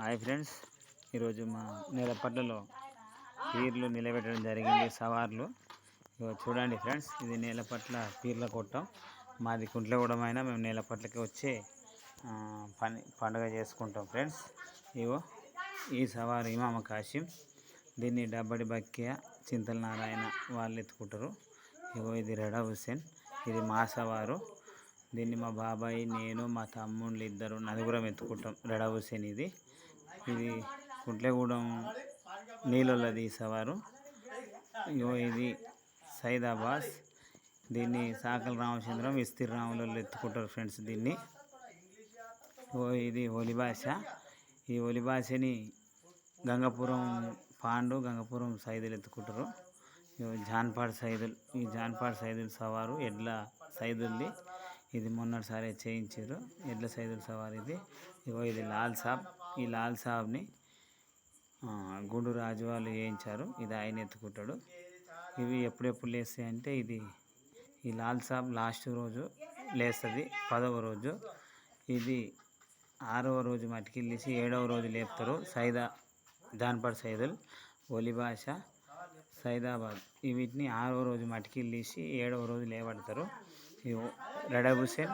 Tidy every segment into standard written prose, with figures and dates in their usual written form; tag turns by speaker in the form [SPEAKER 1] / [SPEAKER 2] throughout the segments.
[SPEAKER 1] Hi friends, ఈరోజు మా నేలపట్లలో పీర్లు నిలబెట్టడం జరిగింది. సవార్లు చూడండి ఫ్రెండ్స్, ఇది నేలపట్ల పీర్ల కొట్టం. మాది కుంట్లగూడెం, మేము నేలపట్లకి వచ్చి పండుగ చేసుకుంటాం ఫ్రెండ్స్. ఇగో ఈ సవారు ఇమామ కాసిం, దీన్ని డబ్బడి బక్కియ చింతల నారాయణ వాళ్ళు ఎత్తుకుంటారు. ఇగో ఇది రెడా హుస్సేన్, ఇది మా సవారు. దీన్ని మా బాబాయ్, నేను, మా తమ్ముళ్ళు ఇద్దరు నలుగురం ఎత్తుకుంటాం. రెడా హుస్సేన్ ఇది కుంట్లగూడెం నీళ్ళది సవారు. ఇగో ఇది సైదాబాద్, దీన్ని సాకల రామచంద్రం, ఇస్తిర్ రాములు ఎత్తుకుంటారు ఫ్రెండ్స్. దీన్ని ఇది ఒలి భాష. ఈ ఒలి భాషని గంగపురం పాండు, గంగపురం సైదులు ఎత్తుకుంటారు. జాన్పాడ్ సైదులు, ఈ జాన్పాడ్ సైదులు సవారు ఎడ్ల సైదుల్ది. ఇది మొన్నటిసారి చేయించారు ఎడ్ల సైదుల సవారు ఇది. ఇగో ఇది లాల్ సాబ్, ఈ లాల్ సాబ్ని గుండు రాజు వాళ్ళు చేయించారు. ఇది ఆయన ఎత్తుకుంటాడు. ఇవి ఎప్పుడెప్పుడు లేస్తాయి అంటే, ఈ లాల్ సాబ్ లాస్ట్ రోజు లేస్తుంది, 10వ రోజు. ఇది 6వ రోజు మట్టికిల్లేసి 7వ రోజు లేపుతారు. జాన్పాడ్ సైదుల్, ఒలి భాష, సైదాబాద్ వీటిని 6వ రోజు మట్టికిల్లేసి 7వ రోజు లేపడతారు. రెడా హుస్సేన్,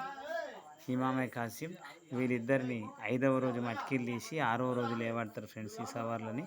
[SPEAKER 1] ఇమామే కాసిం వీరిద్దరిని 5వ రోజు మట్టికిల్లేసి 6వ రోజు లేపడతారు ఫ్రెండ్స్ ఈ సవార్లని.